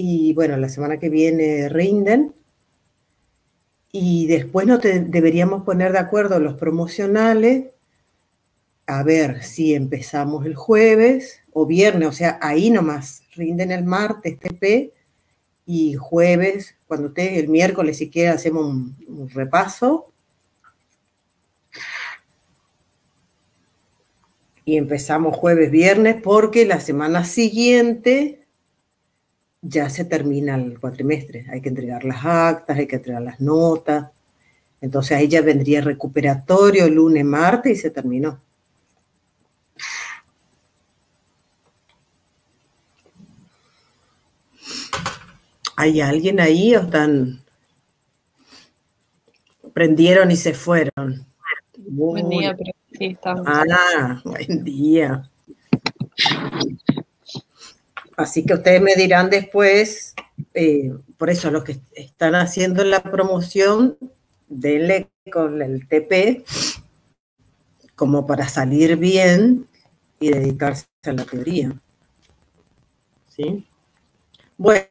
y bueno, la semana que viene rinden. Y después deberíamos poner de acuerdo los promocionales, a ver si empezamos el jueves o viernes, o sea, ahí nomás, rinden el martes TP, y jueves, cuando ustedes el miércoles si quieren hacemos un repaso, y empezamos jueves, viernes, porque la semana siguiente ya se termina el cuatrimestre, hay que entregar las actas, hay que entregar las notas, entonces ahí ya vendría recuperatorio lunes, martes y se terminó. ¿Hay alguien ahí o están... prendieron y se fueron? Buen día, pero sí, estamos. Buen día. Así que ustedes me dirán después, por eso los que están haciendo la promoción, denle con el TP como para salir bien y dedicarse a la teoría. ¿Sí? Bueno,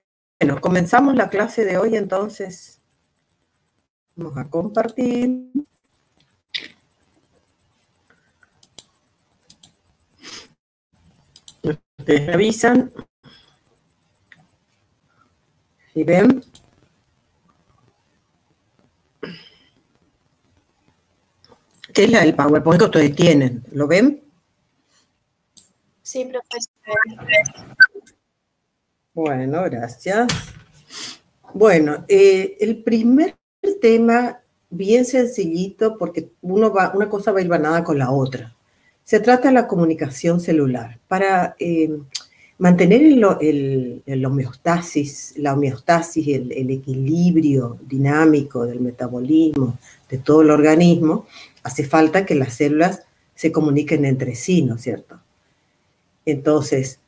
comenzamos la clase de hoy entonces. Vamos a compartir. Ustedes me avisan. ¿Sí ven? ¿Qué es la del PowerPoint que ustedes tienen? ¿Lo ven? Sí, profesor. Bueno, gracias. Bueno, el primer tema, bien sencillito, porque una cosa va hilvanada con la otra. Se trata de la comunicación celular. Para mantener la homeostasis, el equilibrio dinámico del metabolismo de todo el organismo, hace falta que las células se comuniquen entre sí, ¿no es cierto? Entonces,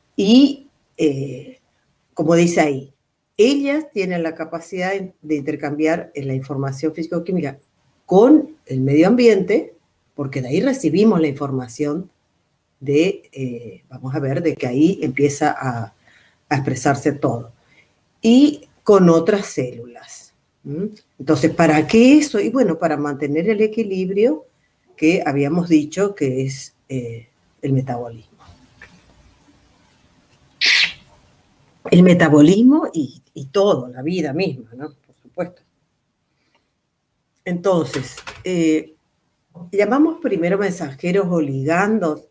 como dice ahí, ellas tienen la capacidad de intercambiar la información físico-química con el medio ambiente, porque de ahí recibimos la información vamos a ver, de que ahí empieza a expresarse todo. Y con otras células. Entonces, ¿para qué eso? Y bueno, para mantener el equilibrio que habíamos dicho que es el metabolismo. El metabolismo y todo, la vida misma, ¿no? Por supuesto. Entonces, llamamos primero mensajeros o ligandos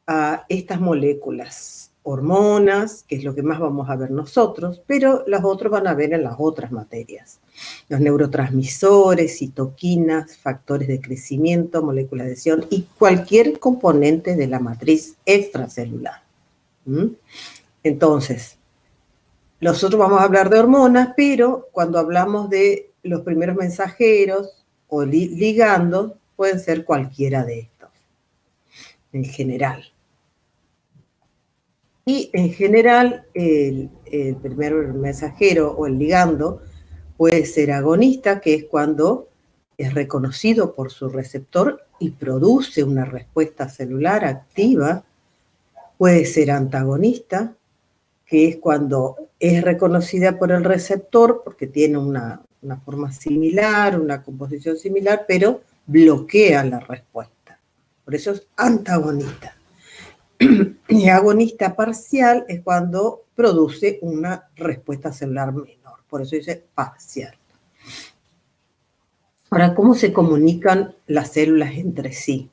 a estas moléculas, hormonas, que es lo que más vamos a ver nosotros, pero los otros van a ver en las otras materias. Los neurotransmisores, citoquinas, factores de crecimiento, moléculas de adhesión y cualquier componente de la matriz extracelular. Entonces, nosotros vamos a hablar de hormonas, pero cuando hablamos de los primeros mensajeros o ligandos, pueden ser cualquiera de estos, en general. Y en general, el primer mensajero o el ligando puede ser agonista, que es cuando es reconocido por su receptor y produce una respuesta celular activa. Puede ser antagonista, que es cuando es reconocida por el receptor porque tiene una forma similar, una composición similar, pero bloquea la respuesta. Por eso es antagonista. Y agonista parcial es cuando produce una respuesta celular menor. Por eso dice parcial. Ahora, ¿cómo se comunican las células entre sí?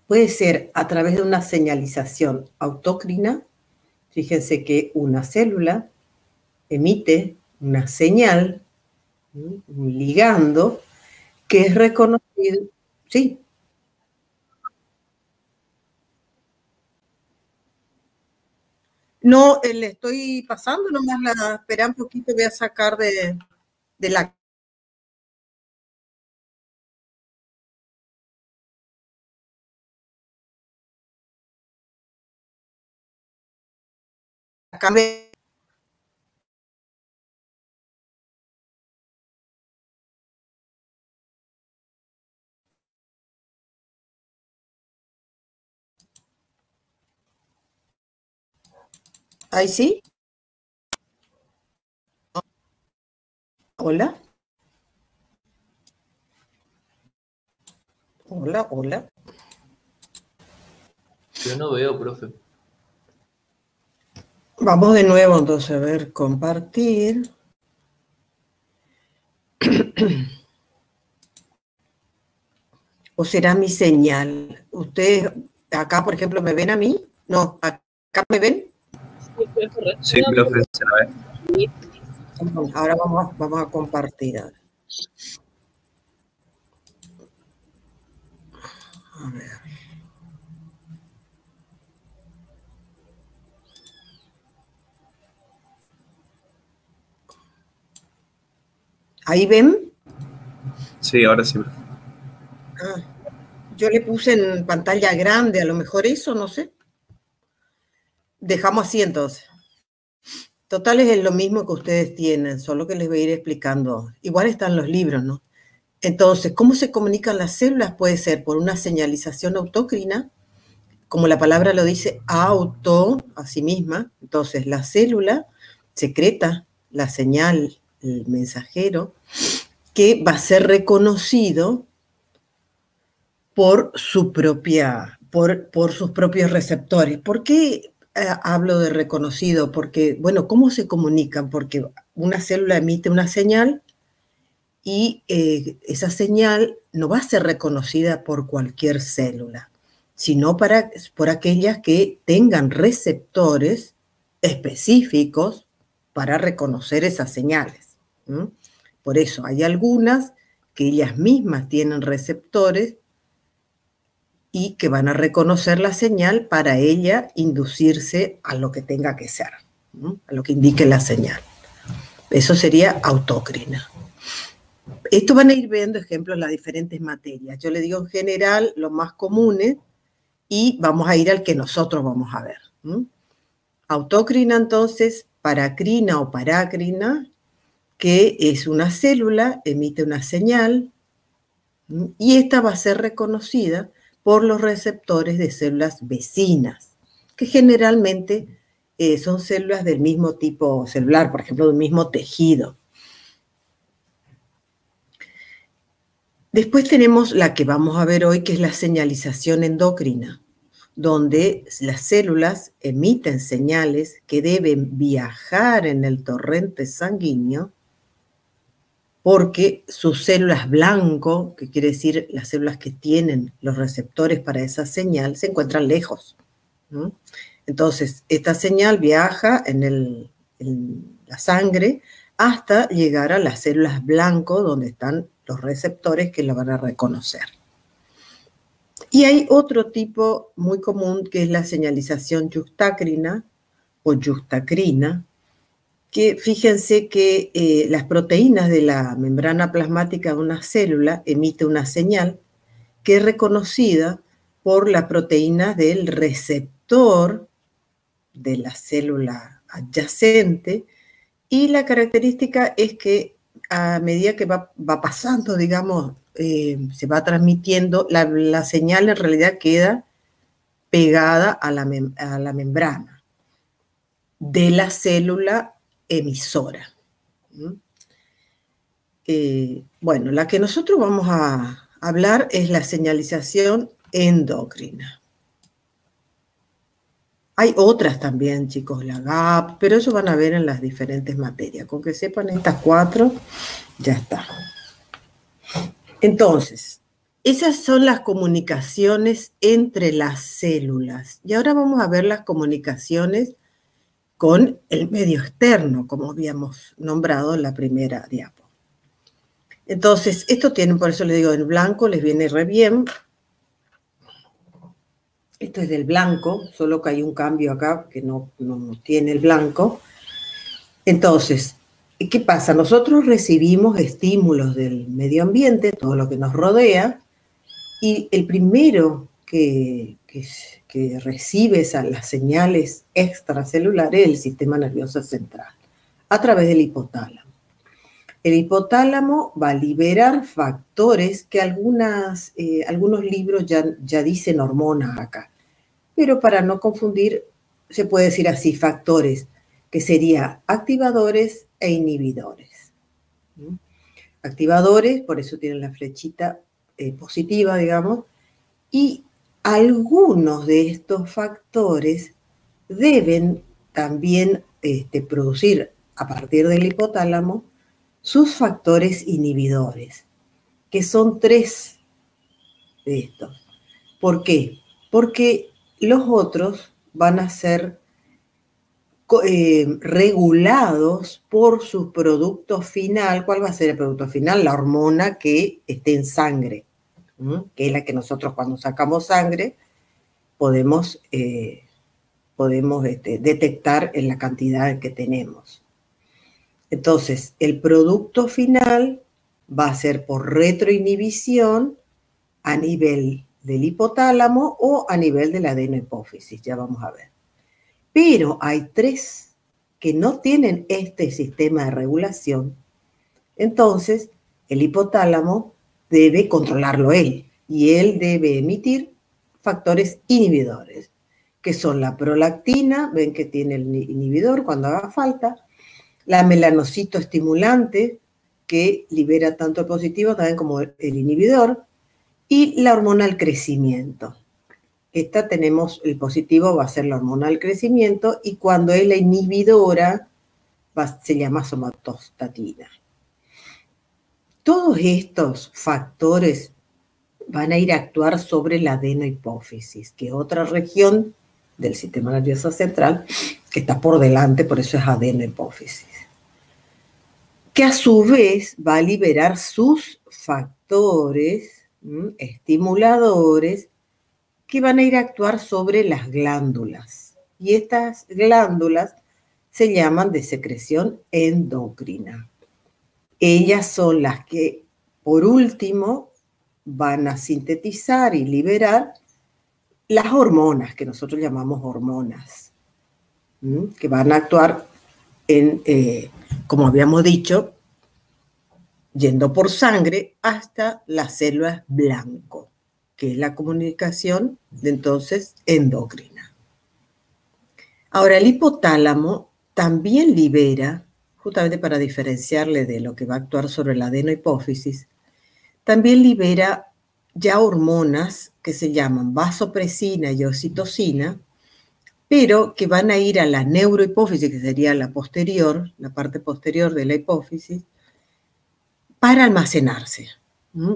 Puede ser a través de una señalización autócrina. Fíjense que una célula emite una señal, un ligando, que es reconocido. Sí. No, le estoy pasando nomás espera un poquito, voy a sacar de la cámara. ¿Ahí sí? Hola. Hola, hola. Yo no veo, profe. Vamos de nuevo entonces a ver, compartir. ¿O será mi señal? ¿Ustedes acá, por ejemplo, me ven a mí? No, ¿acá me ven? Sí, profe, se la ve. Ahora vamos a compartir. A ver. ¿Ahí ven? Sí, ahora sí, profe. Yo le puse en pantalla grande, a lo mejor eso, no sé. Dejamos así entonces. Total es lo mismo que ustedes tienen, solo que les voy a ir explicando. Igual están los libros, ¿no? Entonces, ¿cómo se comunican las células? Puede ser por una señalización autócrina, como la palabra lo dice, auto, a sí misma. Entonces, la célula secreta la señal, el mensajero, que va a ser reconocido por su propia, por sus propios receptores. ¿Por qué hablo de reconocido? Porque, bueno, ¿cómo se comunican? Porque una célula emite una señal y esa señal no va a ser reconocida por cualquier célula, sino por aquellas que tengan receptores específicos para reconocer esas señales. Por eso hay algunas que ellas mismas tienen receptores y que van a reconocer la señal para ella inducirse a lo que tenga que ser, a lo que indique la señal. Eso sería autócrina. Esto van a ir viendo ejemplos en las diferentes materias. Yo le digo en general los más comunes y vamos a ir al que nosotros vamos a ver. Autócrina, entonces, paracrina o parácrina, que es una célula, emite una señal y esta va a ser reconocida por los receptores de células vecinas, que generalmente son células del mismo tipo celular, por ejemplo, del mismo tejido. Después tenemos la que vamos a ver hoy, que es la señalización endocrina, donde las células emiten señales que deben viajar en el torrente sanguíneo porque sus células blanco, que quiere decir las células que tienen los receptores para esa señal, se encuentran lejos. Entonces, esta señal viaja en la sangre hasta llegar a las células blanco, donde están los receptores que la van a reconocer. Y hay otro tipo muy común que es la señalización yuxtacrina o yuxtacrina, que fíjense que las proteínas de la membrana plasmática de una célula emite una señal que es reconocida por las proteínas del receptor de la célula adyacente, y la característica es que a medida que va pasando, digamos, se va transmitiendo, la señal en realidad queda pegada a la membrana de la célula emisora. Bueno, la que nosotros vamos a hablar es la señalización endocrina. Hay otras también, chicos, la GAP, pero eso van a ver en las diferentes materias. Con que sepan estas 4, ya está. Entonces, esas son las comunicaciones entre las células. Y ahora vamos a ver las comunicaciones con el medio externo, como habíamos nombrado en la primera diapo. Entonces, esto tienen, por eso les digo, en blanco les viene re bien. Esto es del blanco, solo que hay un cambio acá que no tiene el blanco. Entonces, ¿qué pasa? Nosotros recibimos estímulos del medio ambiente, todo lo que nos rodea, y el primero que recibe las señales extracelulares es el sistema nervioso central, a través del hipotálamo. El hipotálamo va a liberar factores que algunos libros ya dicen hormonas acá, pero para no confundir, se puede decir así, factores, que serían activadores e inhibidores. Activadores, por eso tienen la flechita positiva, digamos, y algunos de estos factores deben también producir a partir del hipotálamo sus factores inhibidores, que son 3 de estos. ¿Por qué? Porque los otros van a ser regulados por su producto final. ¿Cuál va a ser el producto final? La hormona que esté en sangre, que es la que nosotros cuando sacamos sangre podemos detectar en la cantidad que tenemos. Entonces, el producto final va a ser por retroinhibición a nivel del hipotálamo o a nivel de la adenohipófisis, ya vamos a ver. Pero hay 3 que no tienen este sistema de regulación. Entonces, el hipotálamo debe controlarlo él y él debe emitir factores inhibidores, que son la prolactina, ven que tiene el inhibidor cuando haga falta, la melanocito estimulante, que libera tanto el positivo también como el inhibidor, y la hormona del crecimiento. Esta tenemos, el positivo va a ser la hormona del crecimiento y cuando es la inhibidora se llama somatostatina. Todos estos factores van a ir a actuar sobre la adenohipófisis, que es otra región del sistema nervioso central que está por delante, por eso es adenohipófisis, que a su vez va a liberar sus factores estimuladores que van a ir a actuar sobre las glándulas. Y estas glándulas se llaman de secreción endocrina. Ellas son las que, por último, van a sintetizar y liberar las hormonas, que nosotros llamamos hormonas, que van a actuar en, como habíamos dicho, yendo por sangre hasta las células blanco, que es la comunicación de entonces endocrina. Ahora, el hipotálamo también libera, justamente para diferenciarle de lo que va a actuar sobre la adenohipófisis, también libera ya hormonas que se llaman vasopresina y oxitocina, pero que van a ir a la neurohipófisis, que sería la posterior, la parte posterior de la hipófisis, para almacenarse.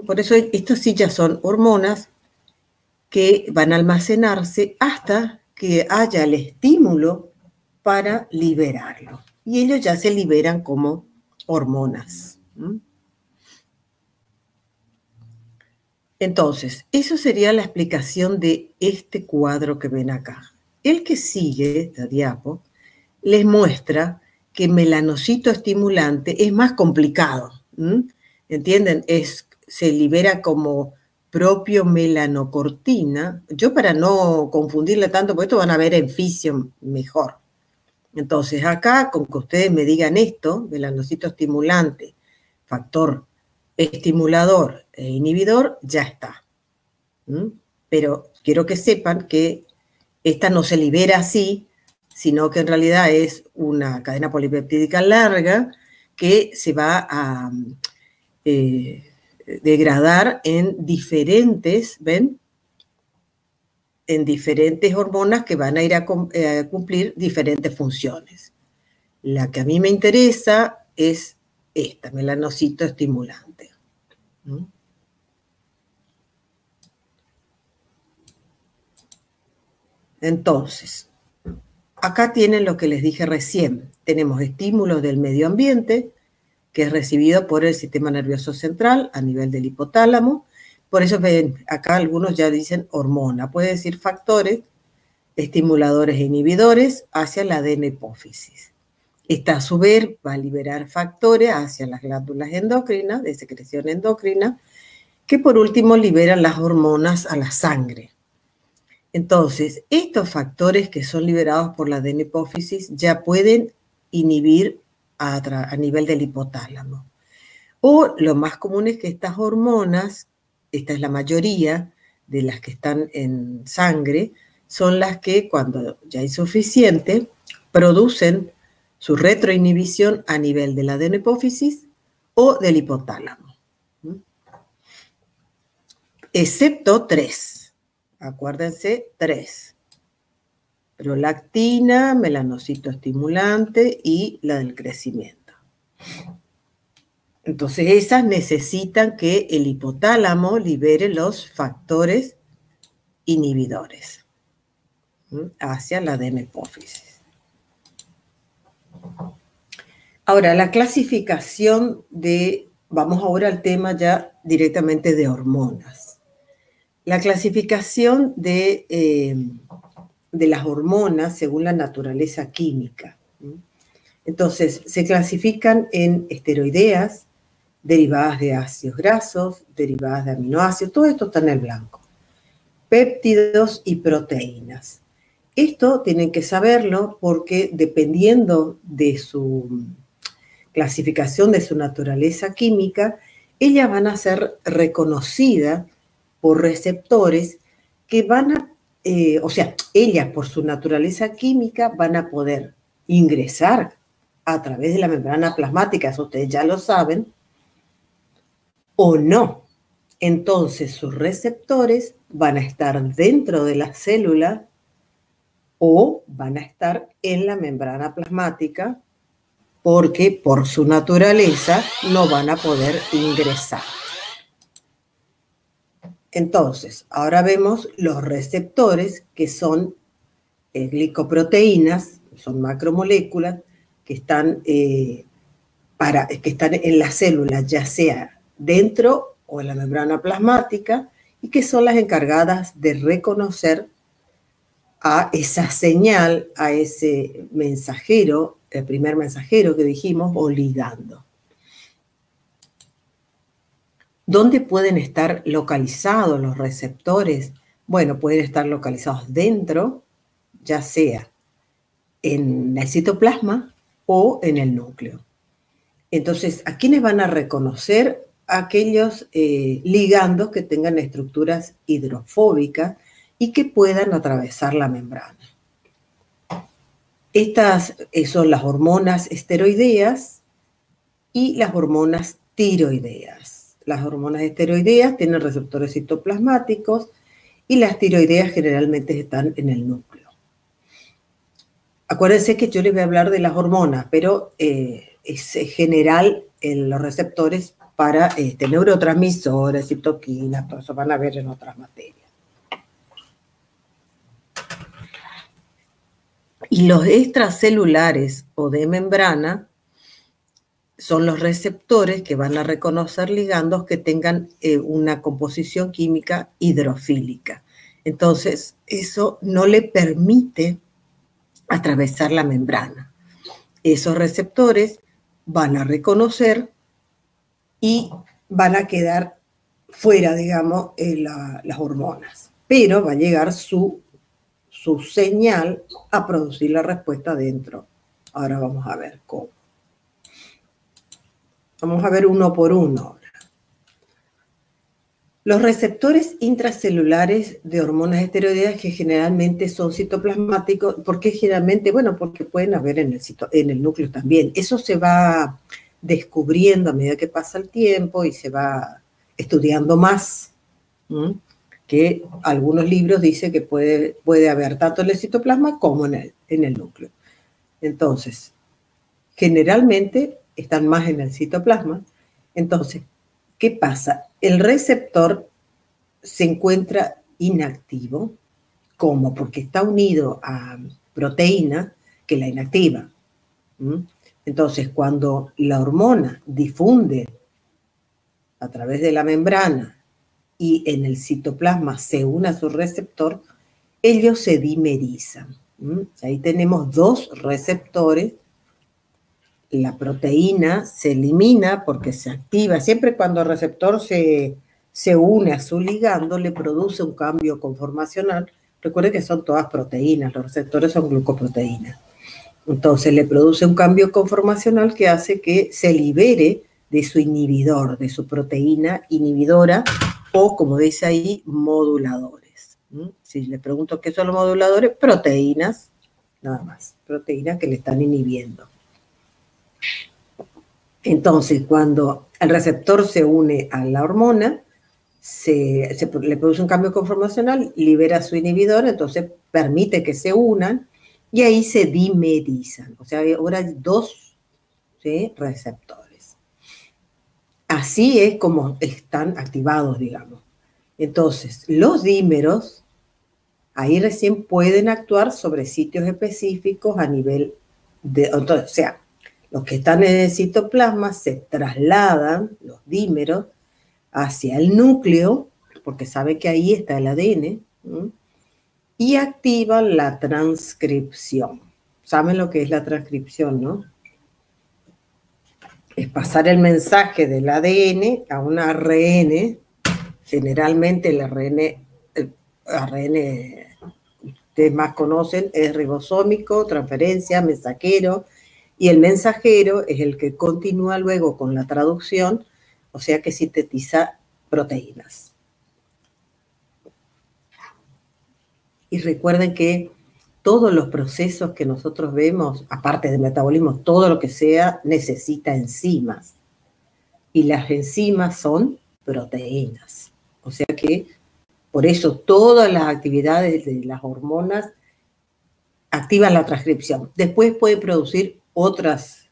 Por eso estos sí ya son hormonas que van a almacenarse hasta que haya el estímulo para liberarlo. Y ellos ya se liberan como hormonas. Entonces, eso sería la explicación de este cuadro que ven acá. El que sigue, esta diapo, les muestra que melanocito estimulante es más complicado. ¿Entienden? Se libera como propio melanocortina. Yo para no confundirle tanto, porque esto van a ver en fisión mejor. Entonces acá, con que ustedes me digan esto, melanocito estimulante, factor estimulador e inhibidor, ya está. Pero quiero que sepan que esta no se libera así, sino que en realidad es una cadena polipeptídica larga que se va a degradar en diferentes, ¿ven? En diferentes hormonas que van a ir a cumplir diferentes funciones. La que a mí me interesa es esta, melanocito estimulante. Entonces, acá tienen lo que les dije recién. Tenemos estímulos del medio ambiente, que es recibido por el sistema nervioso central a nivel del hipotálamo. Por eso ven, acá algunos ya dicen hormona. Puede decir factores, estimuladores e inhibidores hacia la adenohipófisis. Esta a su vez va a liberar factores hacia las glándulas endocrinas, de secreción endocrina, que por último liberan las hormonas a la sangre. Entonces, estos factores que son liberados por la adenohipófisis ya pueden inhibir a nivel del hipotálamo. O lo más común es que estas hormonas, esta es la mayoría de las que están en sangre, son las que, cuando ya hay suficiente, producen su retroinhibición a nivel de la adenohipófisis o del hipotálamo. Excepto 3. Acuérdense, 3. Prolactina, melanocito estimulante y la del crecimiento. Entonces, esas necesitan que el hipotálamo libere los factores inhibidores hacia la adenohipófisis. Ahora, la clasificación de, vamos ahora al tema ya directamente de hormonas. La clasificación de las hormonas según la naturaleza química. Entonces, se clasifican en esteroideas, derivadas de ácidos grasos, derivadas de aminoácidos, todo esto está en el blanco. Péptidos y proteínas. Esto tienen que saberlo porque dependiendo de su clasificación, de su naturaleza química, ellas van a ser reconocidas por receptores que van a, ellas por su naturaleza química van a poder ingresar a través de la membrana plasmática, eso ustedes ya lo saben, o no. Entonces sus receptores van a estar dentro de la célula o van a estar en la membrana plasmática porque por su naturaleza no van a poder ingresar. Entonces, ahora vemos los receptores que son glicoproteínas, son macromoléculas que están en la célula, ya sea dentro o en la membrana plasmática, y que son las encargadas de reconocer a esa señal, a ese mensajero, el primer mensajero que dijimos, o ligando. ¿Dónde pueden estar localizados los receptores? Bueno, pueden estar localizados dentro, ya sea en el citoplasma o en el núcleo. Entonces, ¿a quiénes van a reconocer? Aquellos ligandos que tengan estructuras hidrofóbicas y que puedan atravesar la membrana. Estas son las hormonas esteroideas y las hormonas tiroideas. Las hormonas esteroideas tienen receptores citoplasmáticos y las tiroideas generalmente están en el núcleo. Acuérdense que yo les voy a hablar de las hormonas, pero es general en los receptores para neurotransmisores, citoquinas, todo eso van a ver en otras materias. Y los extracelulares o de membrana son los receptores que van a reconocer ligandos que tengan una composición química hidrofílica. Entonces, eso no le permite atravesar la membrana. Esos receptores van a reconocer y van a quedar fuera, digamos, las hormonas. Pero va a llegar su señal a producir la respuesta dentro. Ahora vamos a ver cómo. Vamos a ver uno por uno ahora. Los receptores intracelulares de hormonas esteroideas que generalmente son citoplasmáticos, ¿por qué generalmente? Bueno, porque pueden haber en el núcleo también. Eso se va descubriendo a medida que pasa el tiempo y se va estudiando más, que algunos libros dicen que puede haber tanto en el citoplasma como en el núcleo. Entonces, generalmente están más en el citoplasma. Entonces, ¿qué pasa? El receptor se encuentra inactivo. ¿Cómo? Porque está unido a proteína que la inactiva. Entonces, cuando la hormona difunde a través de la membrana y en el citoplasma se une a su receptor, ellos se dimerizan. Ahí tenemos dos receptores. La proteína se elimina porque se activa. Siempre cuando el receptor se une a su ligando, le produce un cambio conformacional. Recuerden que son todas proteínas, los receptores son glucoproteínas. Entonces le produce un cambio conformacional que hace que se libere de su inhibidor, de su proteína inhibidora o, como dice ahí, moduladores. Si le pregunto qué son los moduladores, proteínas, nada más, proteínas que le están inhibiendo. Entonces, cuando el receptor se une a la hormona, le produce un cambio conformacional, libera su inhibidor, entonces permite que se unan y ahí se dimerizan. O sea, ahora hay dos, ¿sí?, receptores. Así es como están activados, digamos. Entonces, los dímeros, ahí recién pueden actuar sobre sitios específicos a nivel de... Entonces, o sea, los que están en el citoplasma se trasladan, los dímeros, hacia el núcleo, porque sabe que ahí está el ADN, ¿sí?, y activan la transcripción. ¿Saben lo que es la transcripción, no? Es pasar el mensaje del ADN a un ARN, generalmente el ARN ustedes más conocen, es ribosómico, transferencia, mensajero, y el mensajero es el que continúa luego con la traducción, o sea que sintetiza proteínas. Y recuerden que todos los procesos que nosotros vemos, aparte del metabolismo, todo lo que sea, necesita enzimas. Y las enzimas son proteínas. O sea que, por eso, todas las actividades de las hormonas activan la transcripción. Después puede producir otras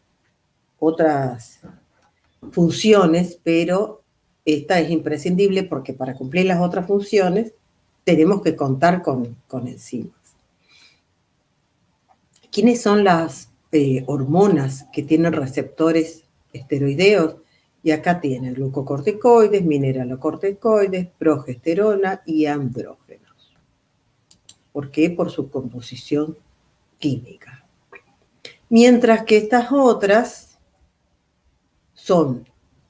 funciones, pero esta es imprescindible porque para cumplir las otras funciones tenemos que contar con enzimas. ¿Quiénes son las hormonas que tienen receptores esteroideos? Y acá tienen glucocorticoides, mineralocorticoides, progesterona y andrógenos. ¿Por qué? Por su composición química. Mientras que estas otras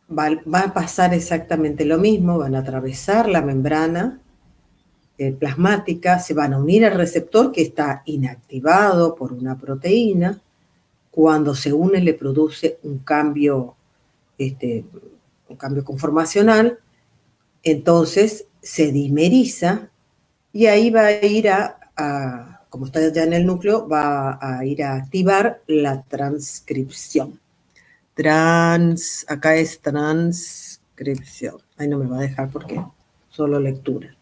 va a pasar exactamente lo mismo, van a atravesar la membrana plasmática, se van a unir al receptor que está inactivado por una proteína. Cuando se une le produce un cambio conformacional, entonces se dimeriza y ahí va a ir como está ya en el núcleo, va a ir a activar la transcripción. Acá es transcripción. Ahí no me va a dejar porque solo lectura.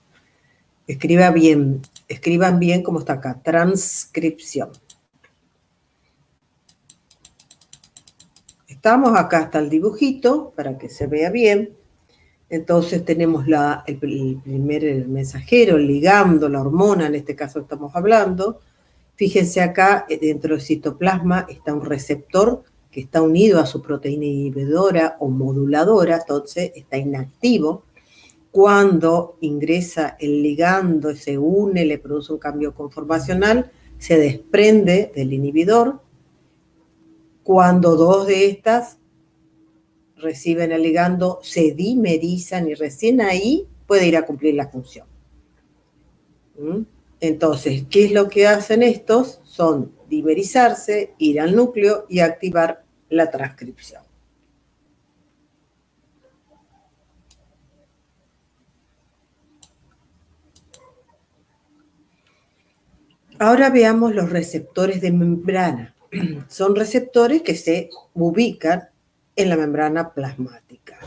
Escriban bien como está acá, transcripción. Estamos acá hasta el dibujito para que se vea bien. Entonces tenemos el primer mensajero, el ligando, la hormona, en este caso estamos hablando. Fíjense acá, dentro del citoplasma está un receptor que está unido a su proteína inhibidora o moduladora, entonces está inactivo. Cuando ingresa el ligando, se une, le produce un cambio conformacional, se desprende del inhibidor. Cuando dos de estas reciben el ligando, se dimerizan y recién ahí puede ir a cumplir la función. Entonces, ¿qué es lo que hacen estos? Son dimerizarse, ir al núcleo y activar la transcripción. Ahora veamos los receptores de membrana. Son receptores que se ubican en la membrana plasmática.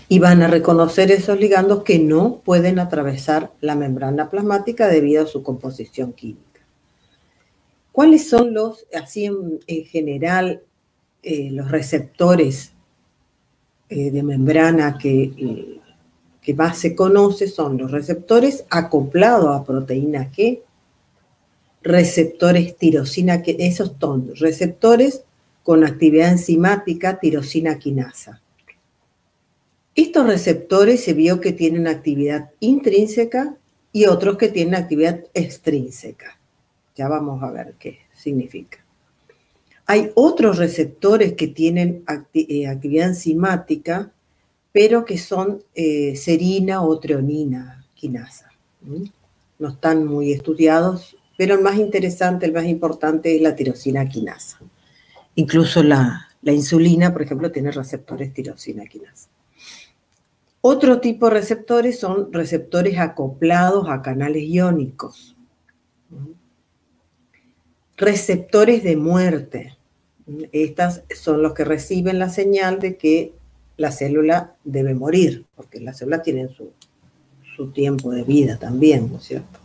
Y van a reconocer esos ligandos que no pueden atravesar la membrana plasmática debido a su composición química. ¿Cuáles son así en general, los receptores de membrana que más se conoce? Son los receptores acoplados a proteína G, receptores tirosina, esos son receptores con actividad enzimática tirosina quinasa. Estos receptores se vio que tienen actividad intrínseca y otros que tienen actividad extrínseca. Ya vamos a ver qué significa. Hay otros receptores que tienen actividad enzimática, pero que son serina o treonina quinasa. No están muy estudiados, pero el más interesante, el más importante es la tirosina quinasa. Incluso la insulina, por ejemplo, tiene receptores tirosina quinasa. Otro tipo de receptores son receptores acoplados a canales iónicos. Receptores de muerte. Estas son los que reciben la señal de que la célula debe morir, porque las células tienen su tiempo de vida también, ¿no es cierto?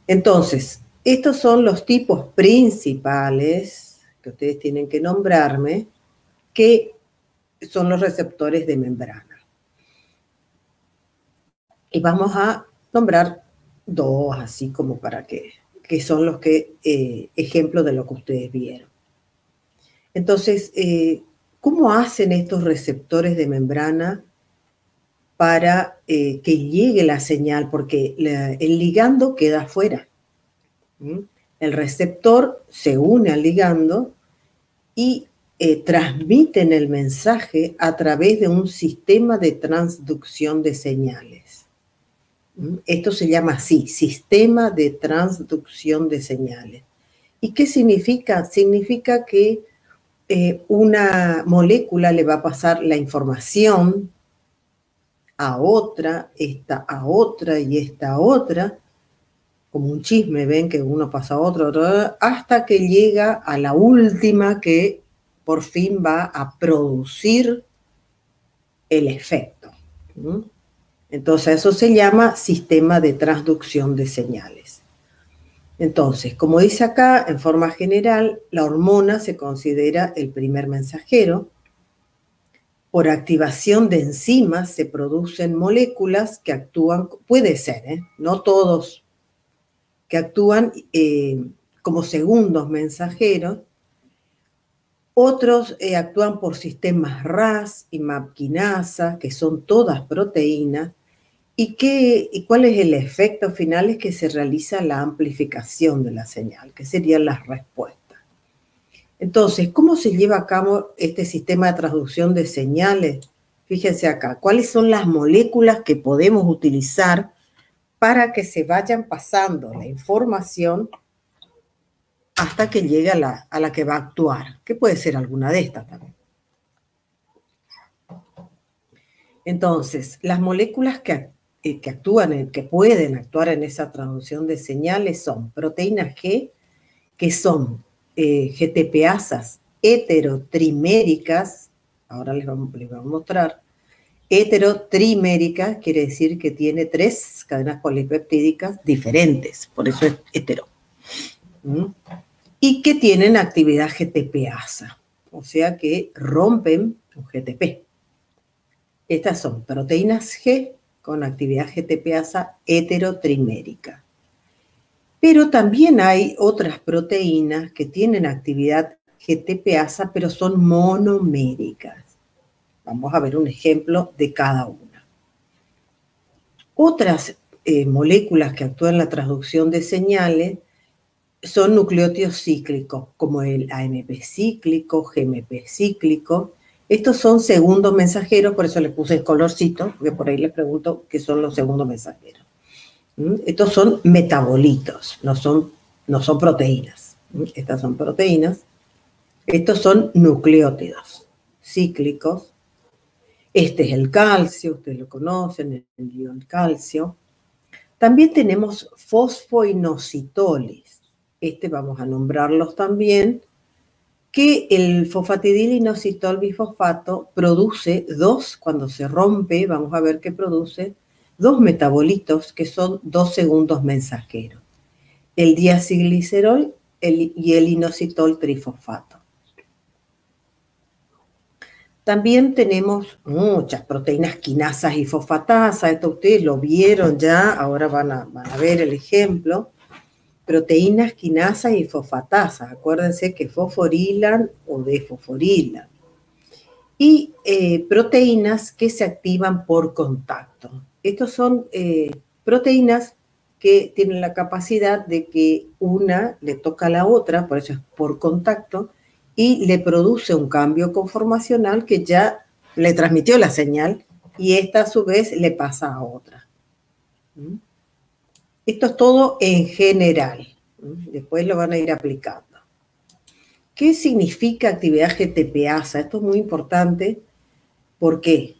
Entonces, estos son los tipos principales que ustedes tienen que nombrarme, que son los receptores de membrana. Y vamos a nombrar dos, así como para que son los que, ejemplos de lo que ustedes vieron. Entonces, ¿cómo hacen estos receptores de membrana para que llegue la señal? Porque el ligando queda afuera. El receptor se une al ligando y transmiten el mensaje a través de un sistema de transducción de señales. Esto se llama así, sistema de transducción de señales. ¿Y qué significa? Significa que una molécula le va a pasar la información a otra, esta a otra y esta a otra, como un chisme, ven que uno pasa a otro, hasta que llega a la última que por fin va a producir el efecto. Entonces, eso se llama sistema de transducción de señales. Entonces, como dice acá, en forma general, la hormona se considera el primer mensajero. Por activación de enzimas se producen moléculas que actúan, puede ser, no todos, que actúan como segundos mensajeros. Otros actúan por sistemas RAS y MAP quinasa, que son todas proteínas. ¿Y cuál es el efecto final? Es que se realiza la amplificación de la señal, que serían las respuestas. Entonces, ¿cómo se lleva a cabo este sistema de transducción de señales? Fíjense acá, ¿cuáles son las moléculas que podemos utilizar para que se vayan pasando la información hasta que llegue a la que va a actuar? Que puede ser alguna de estas también. Entonces, las moléculas que actúan, que pueden actuar en esa transducción de señales son proteínas G, que son GTPasas heterotriméricas. Ahora les vamos a mostrar. Heterotrimérica quiere decir que tiene 3 cadenas polipeptídicas diferentes, por eso es hetero. Y que tienen actividad GTPasa, o sea que rompen un GTP. Estas son proteínas G con actividad GTPasa heterotrimérica. Pero también hay otras proteínas que tienen actividad GTPasa, pero son monoméricas. Vamos a ver un ejemplo de cada una. Otras moléculas que actúan en la transducción de señales son nucleótidos cíclicos, como el AMP cíclico, GMP cíclico. Estos son segundos mensajeros, por eso les puse el colorcito, porque por ahí les pregunto qué son los segundos mensajeros. Estos son metabolitos, no son proteínas. Estas son proteínas. Estos son nucleótidos cíclicos. Este es el calcio, ustedes lo conocen, el ion calcio. También tenemos fosfoinositoles. Vamos a nombrarlos también, que el fosfatidilinositol bifosfato produce cuando se rompe, vamos a ver que produce 2 metabolitos que son 2 segundos mensajeros. El diacilglicerol y el inositol trifosfato. También tenemos muchas proteínas quinasas y fosfatasas. Esto ustedes lo vieron ya, ahora van a ver el ejemplo. Proteínas quinasas y fosfatasas. Acuérdense que fosforilan o desfosforilan. Y proteínas que se activan por contacto. Estas son proteínas que tienen la capacidad de que una le toca a la otra, por eso es por contacto, y le produce un cambio conformacional que ya le transmitió la señal y esta a su vez le pasa a otra. Esto es todo en general. Después lo van a ir aplicando. ¿Qué significa actividad GTPasa? Esto es muy importante. ¿Por qué?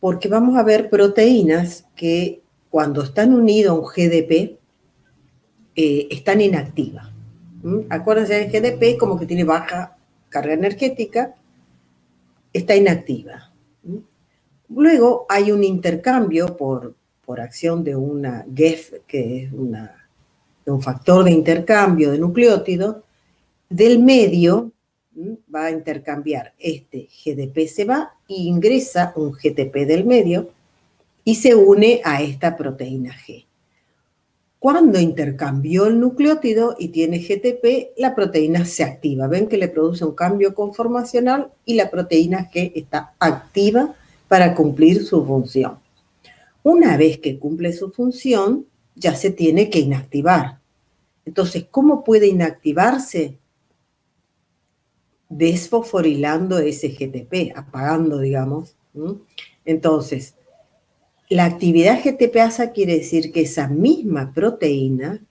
Porque vamos a ver proteínas que cuando están unidas a un GDP están inactivas. Acuérdense, el GDP como que tiene baja carga energética, está inactiva. Luego hay un intercambio por acción de una GEF, que es un factor de intercambio de nucleótidos, del medio va a intercambiar este GDP, se va e ingresa un GTP del medio y se une a esta proteína G. Cuando intercambió el nucleótido y tiene GTP, la proteína se activa. Ven que le produce un cambio conformacional y la proteína G está activa para cumplir su función. Una vez que cumple su función, ya se tiene que inactivar. Entonces, ¿cómo puede inactivarse? Desfosforilando ese GTP, apagando, digamos. Entonces, la actividad GTPasa quiere decir que esa misma proteína,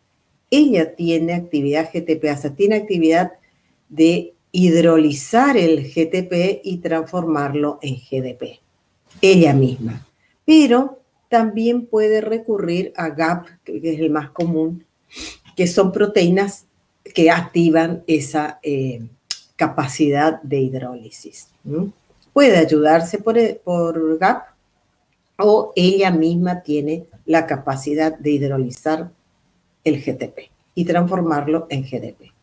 ella tiene actividad GTPasa, tiene actividad de hidrolizar el GTP y transformarlo en GDP, ella misma. Pero también puede recurrir a GAP, que es el más común, que son proteínas que activan esa capacidad de hidrólisis. Puede ayudarse por GAP o ella misma tiene la capacidad de hidrolizar el GTP y transformarlo en GDP.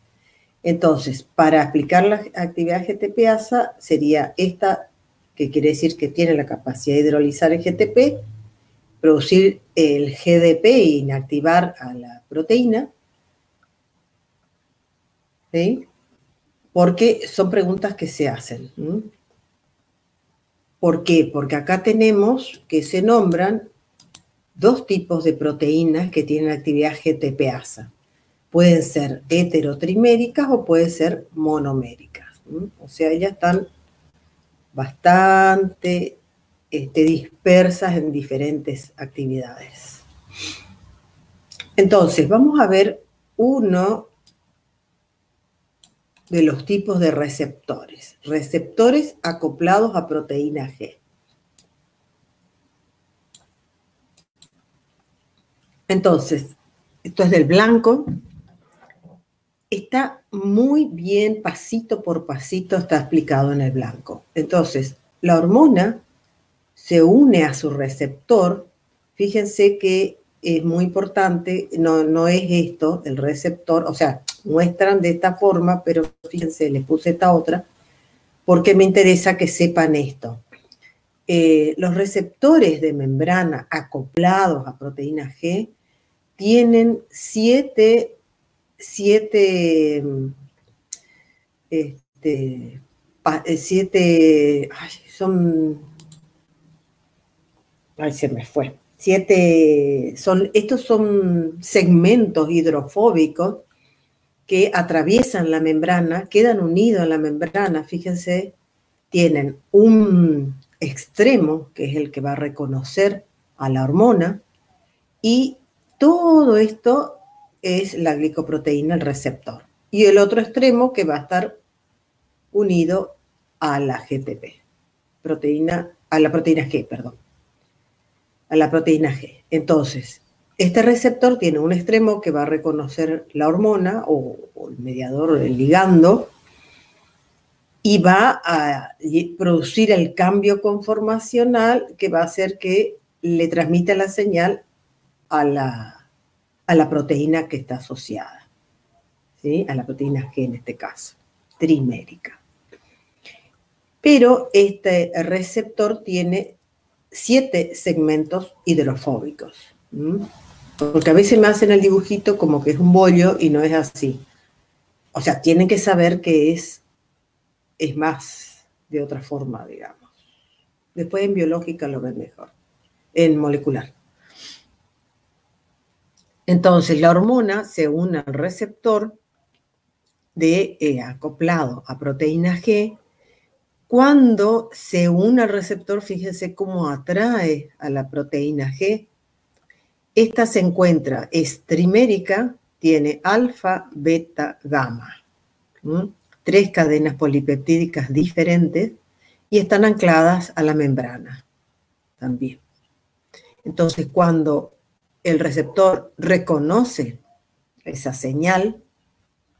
Entonces, para aplicar la actividad GTPasa sería esta, que quiere decir que tiene la capacidad de hidrolizar el GTP, producir el GDP e inactivar a la proteína. ¿Sí? Porque son preguntas que se hacen. ¿Por qué? Porque acá tenemos que se nombran dos tipos de proteínas que tienen actividad GTPasa. Pueden ser heterotriméricas o pueden ser monoméricas. O sea, ellas están bastante dispersas en diferentes actividades. Entonces, vamos a ver uno de los tipos de receptores. Receptores acoplados a proteína G. Entonces, esto es del blanco. Está muy bien, pasito por pasito, está explicado en el blanco. Entonces, la hormona se une a su receptor. Fíjense que es muy importante, no es esto, el receptor, o sea, muestran de esta forma, pero fíjense, les puse esta otra, porque me interesa que sepan esto. Los receptores de membrana acoplados a proteína G tienen siete se me fue. Estos son segmentos hidrofóbicos que atraviesan la membrana, quedan unidos a la membrana, fíjense, tienen un extremo, que es el que va a reconocer a la hormona, y todo esto es la glicoproteína, el receptor. Y el otro extremo que va a estar unido a la GTP, a la proteína G, perdón. A la proteína G. Entonces, este receptor tiene un extremo que va a reconocer la hormona o el mediador, el ligando, y va a producir el cambio conformacional que va a hacer que le transmita la señal a la proteína que está asociada, ¿sí? A la proteína G en este caso, trimérica. Pero este receptor tiene 7 segmentos hidrofóbicos. Porque a veces me hacen el dibujito como que es un bollo y no es así. O sea, tienen que saber que es más de otra forma, digamos. Después en biológica lo ven mejor, en molecular. Entonces, la hormona se une al receptor acoplado a proteína G. Cuando se une al receptor, fíjense cómo atrae a la proteína G. Esta se encuentra, es trimérica, tiene alfa, beta, gamma. 3 cadenas polipeptídicas diferentes y están ancladas a la membrana. también. Entonces, cuando el receptor reconoce esa señal,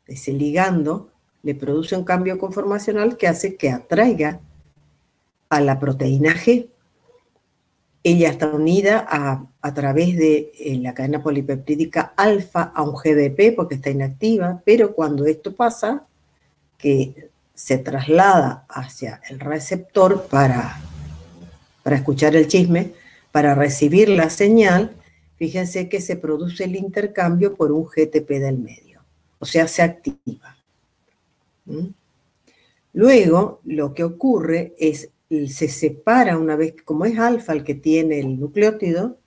ese ligando, le produce un cambio conformacional que hace que atraiga a la proteína G. Ella está unida a través de la cadena polipeptídica alfa a un GDP porque está inactiva, pero cuando esto pasa, que se traslada hacia el receptor para escuchar el chisme, para recibir la señal, fíjense que se produce el intercambio por un GTP del medio, o sea, se activa. Luego, lo que ocurre es, se separa una vez, como es alfa el que tiene el nucleótido,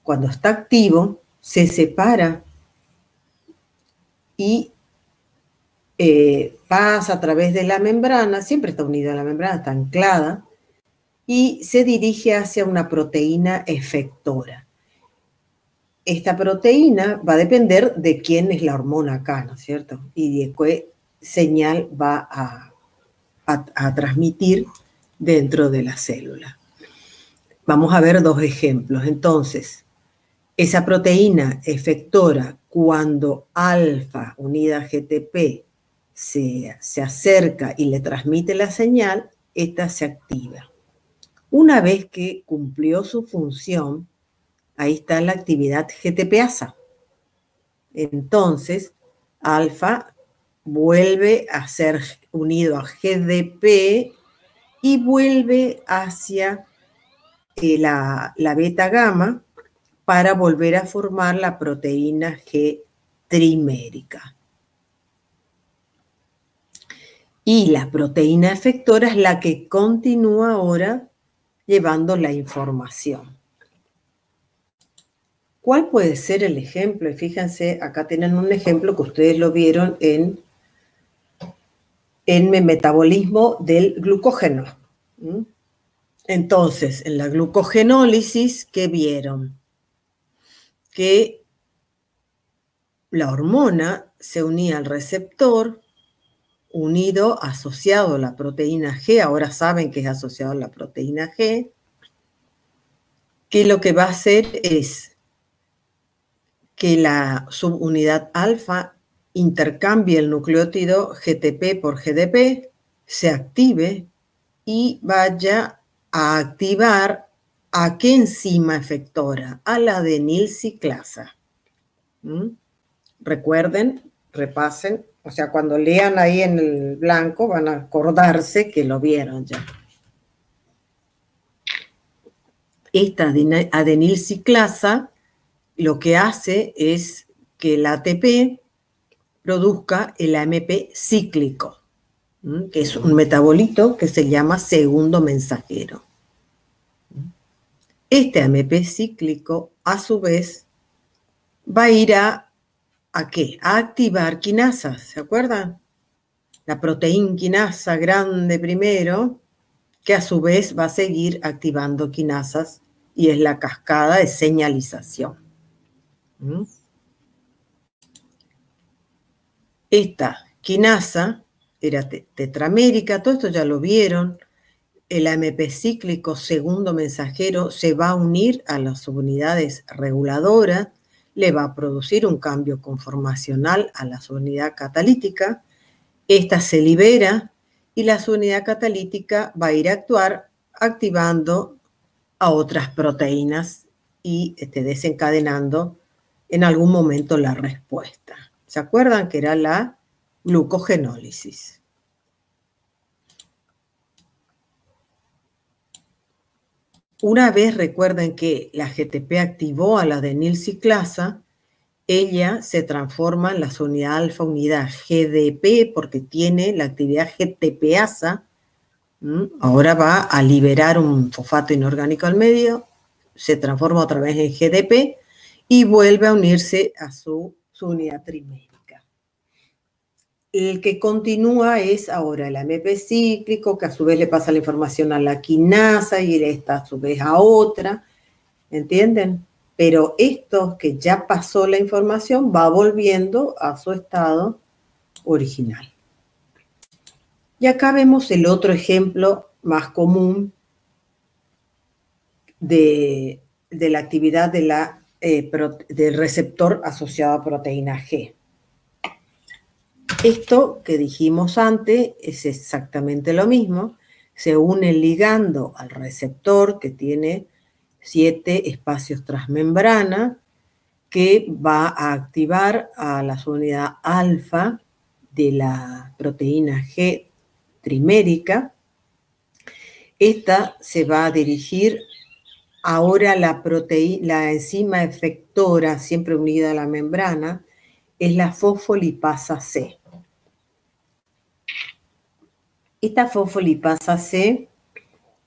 cuando está activo, se separa y pasa a través de la membrana, siempre está unida a la membrana, está anclada, y se dirige hacia una proteína efectora. Esta proteína va a depender de quién es la hormona acá, ¿no es cierto? Y de qué señal va a transmitir dentro de la célula. Vamos a ver dos ejemplos. Entonces, esa proteína efectora, cuando alfa unida a GTP se acerca y le transmite la señal, esta se activa. Una vez que cumplió su función, ahí está la actividad GTPasa. Entonces, alfa vuelve a ser unido a GDP y vuelve hacia la beta gamma para volver a formar la proteína G trimérica. Y la proteína efectora es la que continúa ahora llevando la información. ¿Cuál puede ser el ejemplo? Y fíjense, acá tienen un ejemplo que ustedes lo vieron en el metabolismo del glucógeno. Entonces, en la glucogenólisis, ¿qué vieron? Que la hormona se unía al receptor, unido, asociado a la proteína G, ahora saben que es asociado a la proteína G, que lo que va a hacer es que la subunidad alfa intercambie el nucleótido GTP por GDP, se active y vaya a activar ¿a qué enzima efectora? A la adenilciclasa. Recuerden, repasen, o sea, cuando lean ahí en el blanco van a acordarse que lo vieron ya. Esta adenilciclasa lo que hace es que el ATP produzca el AMP cíclico, que es un metabolito que se llama segundo mensajero. Este AMP cíclico, a su vez, va a ir ¿a qué? A activar quinasas, ¿se acuerdan? La proteína quinasa grande primero, que a su vez va a seguir activando quinasas y es la cascada de señalización. Esta quinasa era tetramérica, todo esto ya lo vieron. El AMP cíclico segundo mensajero se va a unir a las subunidades reguladoras, le va a producir un cambio conformacional a la subunidad catalítica. Esta se libera y la subunidad catalítica va a ir a actuar activando a otras proteínas y desencadenando en algún momento la respuesta. ¿Se acuerdan que era la glucogenólisis? Una vez recuerden que la GTP activó a la adenilciclasa, ella se transforma en la subunidad alfa unidad GDP porque tiene la actividad GTPasa. Ahora va a liberar un fosfato inorgánico al medio, se transforma otra vez en GDP y vuelve a unirse a su unidad trimérica. El que continúa es ahora el AMP cíclico, que a su vez le pasa la información a la quinasa y esta a su vez a otra, ¿entienden? Pero esto que ya pasó la información va volviendo a su estado original. Y acá vemos el otro ejemplo más común de la actividad del receptor asociado a proteína G. Esto que dijimos antes es exactamente lo mismo. Se une el ligando al receptor que tiene 7 espacios transmembrana que va a activar a la subunidad alfa de la proteína G trimérica. Esta se va a dirigir ahora a la enzima efectora, siempre unida a la membrana, es la fosfolipasa C. Esta fosfolipasa C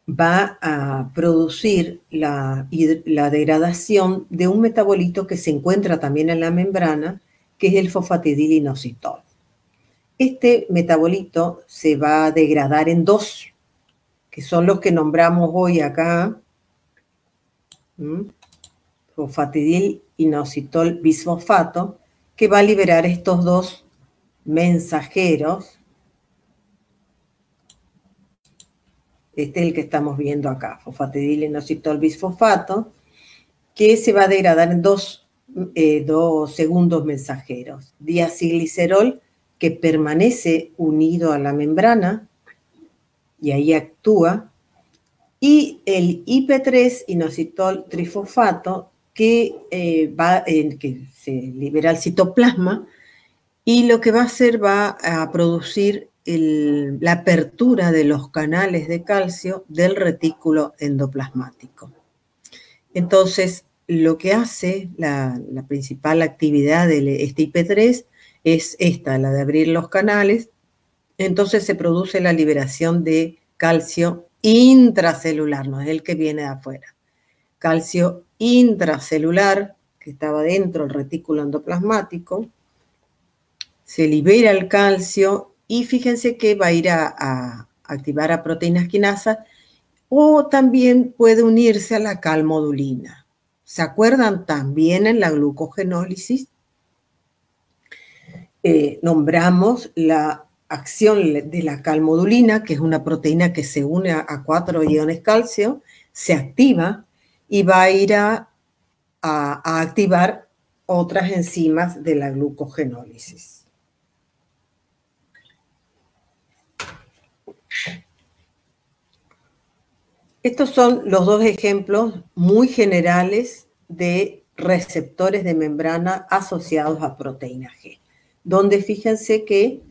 va a producir la degradación de un metabolito que se encuentra también en la membrana, que es el fosfatidilinositol. Este metabolito se va a degradar en 2, que son los que nombramos hoy acá, fosfatidilinositol bisfosfato, que va a liberar estos 2 mensajeros. Este es el que estamos viendo acá, fosfatidilinositol bisfosfato, que se va a degradar en 2 segundos mensajeros. Diacilglicerol, que permanece unido a la membrana, y ahí actúa, y el IP3 inositol trifosfato, que se libera al citoplasma, y lo que va a hacer va a producir la apertura de los canales de calcio del retículo endoplasmático. Entonces, lo que hace la principal actividad de este IP3 es esta, la de abrir los canales. Entonces se produce la liberación de calcio intracelular, no es el que viene de afuera. Calcio intracelular, que estaba dentro del retículo endoplasmático, se libera el calcio y fíjense que va a ir a activar a proteínas quinasas o también puede unirse a la calmodulina. ¿Se acuerdan? También en la glucogenólisis nombramos la acción de la calmodulina, que es una proteína que se une a 4 iones calcio, se activa y va a ir a activar otras enzimas de la glucogenólisis. Estos son los 2 ejemplos muy generales de receptores de membrana asociados a proteína G, donde fíjense que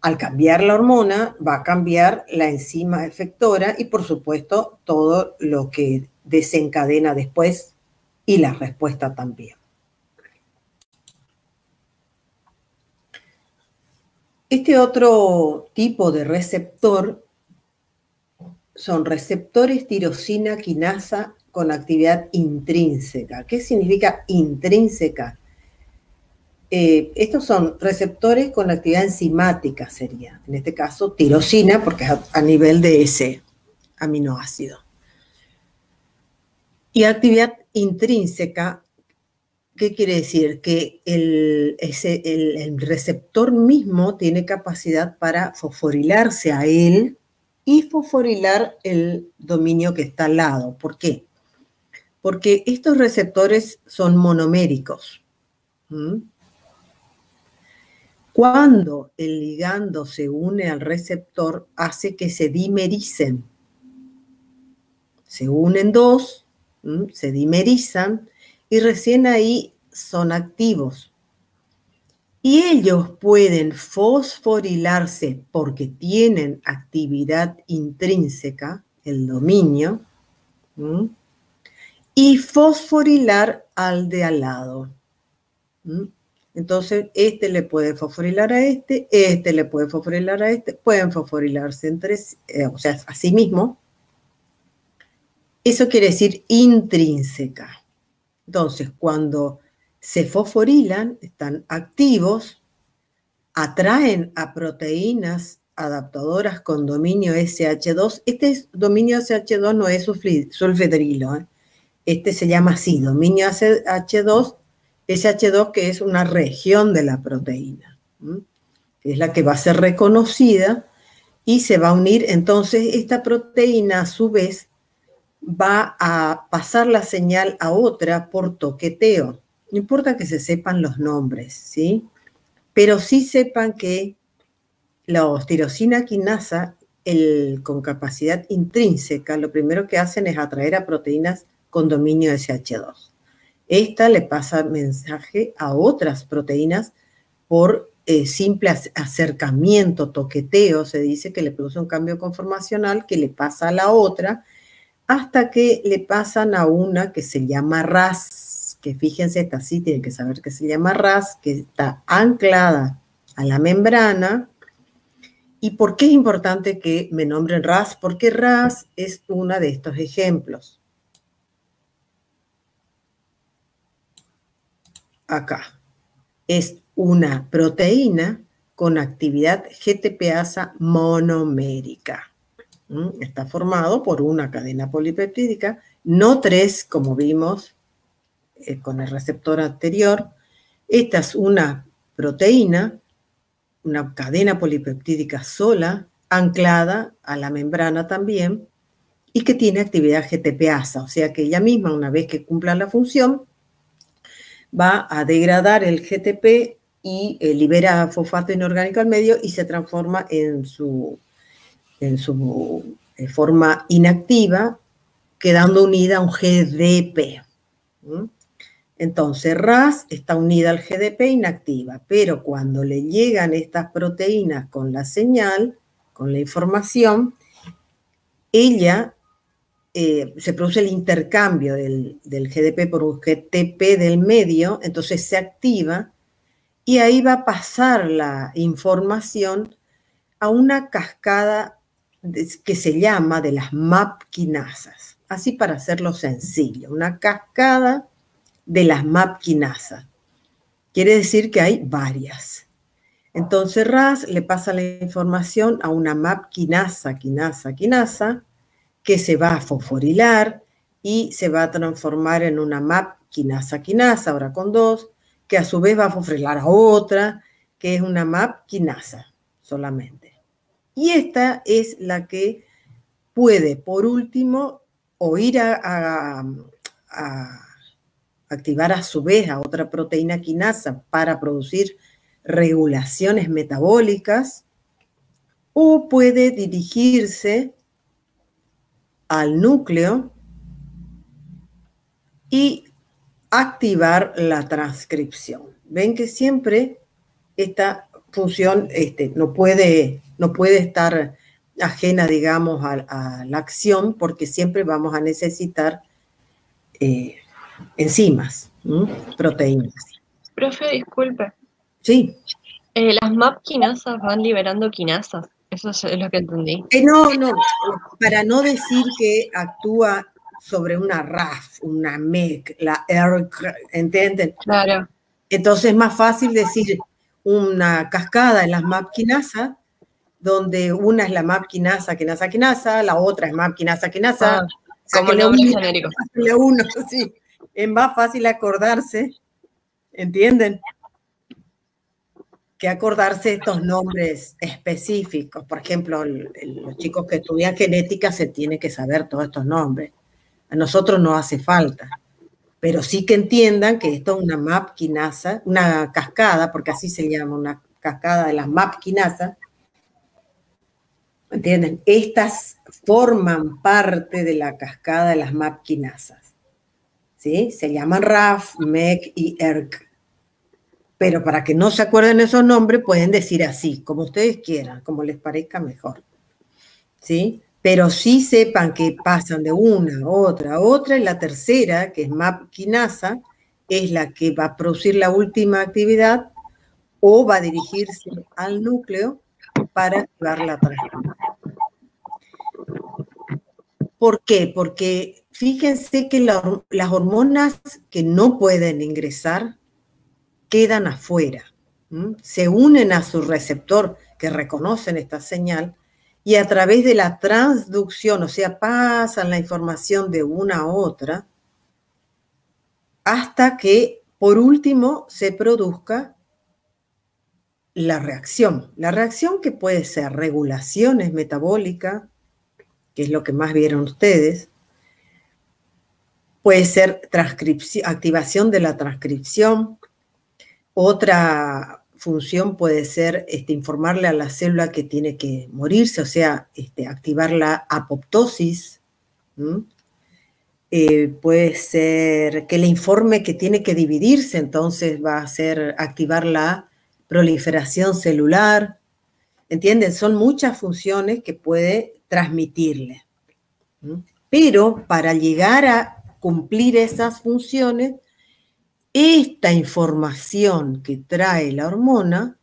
al cambiar la hormona va a cambiar la enzima efectora y por supuesto todo lo que desencadena después y la respuesta también. Este otro tipo de receptor son receptores tirosina quinasa con actividad intrínseca. ¿Qué significa intrínseca? Estos son receptores con actividad enzimática, sería. En este caso, tirosina, porque es a nivel de ese aminoácido. Y actividad intrínseca, ¿qué quiere decir? Que el receptor mismo tiene capacidad para fosforilarse a él y fosforilar el dominio que está al lado. ¿Por qué? Porque estos receptores son monoméricos. Cuando el ligando se une al receptor, hace que se dimericen. Se unen 2, se dimerizan y recién ahí son activos. Y ellos pueden fosforilarse porque tienen actividad intrínseca, el dominio, y fosforilar al de al lado. Entonces, este le puede fosforilar a este le puede fosforilar a este, pueden fosforilarse entre o sea, a sí mismo. Eso quiere decir intrínseca. Entonces, cuando se fosforilan, están activos, atraen a proteínas adaptadoras con dominio SH2. Este dominio SH2 no es sulfidrilo, este se llama así, dominio SH2, SH2 que es una región de la proteína, que es la que va a ser reconocida y se va a unir. Entonces, esta proteína a su vez va a pasar la señal a otra por toqueteo. No importa que se sepan los nombres, ¿sí? Pero sí sepan que la tirosina quinasa, con capacidad intrínseca, lo primero que hacen es atraer a proteínas con dominio SH2. Esta le pasa mensaje a otras proteínas por simple acercamiento, toqueteo, se dice que le produce un cambio conformacional que le pasa a la otra, hasta que le pasan a una que se llama RAS, que fíjense, esta sí tienen que saber que se llama RAS, que está anclada a la membrana. ¿Y por qué es importante que me nombren RAS? Porque RAS es uno de estos ejemplos. Acá. Es una proteína con actividad GTPasa monomérica. Está formado por una cadena polipeptídica, no 3, como vimos con el receptor anterior. Esta es una proteína, una cadena polipeptídica sola, anclada a la membrana también, y que tiene actividad GTPasa, o sea que ella misma, una vez que cumpla la función, va a degradar el GTP y libera fosfato inorgánico al medio y se transforma en su forma inactiva, quedando unida a un GDP. Entonces, RAS está unida al GDP inactiva, pero cuando le llegan estas proteínas con la señal, con la información, ella se produce el intercambio del GDP por un GTP del medio, entonces se activa y ahí va a pasar la información a una cascada que se llama de las MAP quinasas. Así para hacerlo sencillo, una cascada de las MAP quinasas. Quiere decir que hay varias. Entonces RAS le pasa la información a una MAP quinasa, que se va a fosforilar y se va a transformar en una MAP quinasa, ahora con 2, que a su vez va a fosforilar a otra, que es una MAP quinasa solamente. Y esta es la que puede, por último, o ir a activar a su vez a otra proteína quinasa para producir regulaciones metabólicas, o puede dirigirse al núcleo y activar la transcripción. Ven que siempre esta función no puede estar ajena, digamos, a la acción, porque siempre vamos a necesitar enzimas, proteínas. Profe, disculpe. Sí. Las MAP quinasas van liberando quinasas. Eso es lo que entendí. No, para no decir que actúa sobre una RAF, una MEC, la ERK, ¿entienden? Claro. Entonces es más fácil decir una cascada en las MAP quinasa, donde una es la MAP quinasa, la otra es MAP quinasa. Como nombre genérico. Uno, sí. Es más fácil acordarse, ¿entienden? Que acordarse estos nombres específicos. Por ejemplo, los chicos que estudian genética se tienen que saber todos estos nombres. A nosotros no hace falta. Pero sí que entiendan que esto es una MAP quinasa, una cascada, porque así se llama, una cascada de las MAP quinasas. ¿Entienden? Estas forman parte de la cascada de las MAP quinasas. ¿Sí? Se llaman RAF, MEC y ERK. Pero para que no se acuerden esos nombres, pueden decir así, como ustedes quieran, como les parezca mejor. ¿Sí? Pero sí sepan que pasan de una a otra, y la tercera, que es MAP quinasa, es la que va a producir la última actividad o va a dirigirse al núcleo para activar la transcripción. ¿Por qué? Porque fíjense que las hormonas que no pueden ingresar quedan afuera, se unen a su receptor que reconocen esta señal y a través de la transducción, o sea, pasan la información de una a otra hasta que, por último, se produzca la reacción. La reacción que puede ser regulaciones metabólicas, que es lo que más vieron ustedes, Puede ser activación de la transcripción. Otra función puede ser informarle a la célula que tiene que morirse, o sea, activar la apoptosis. Puede ser que le informe que tiene que dividirse, entonces va a ser activar la proliferación celular. ¿Entienden? Son muchas funciones que puede transmitirle. Pero para llegar a cumplir esas funciones, esta información que trae la hormona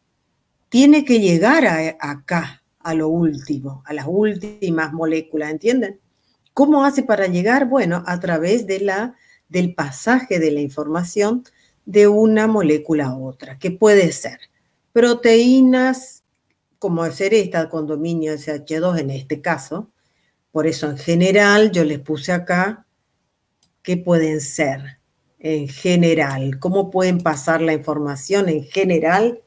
tiene que llegar acá, a lo último, a las últimas moléculas, ¿entienden? ¿Cómo hace para llegar? Bueno, a través del pasaje de la información de una molécula a otra, que puede ser proteínas, como ser esta con dominio SH2 en este caso. Por eso en general yo les puse acá qué pueden ser en general, cómo pueden pasar la información en general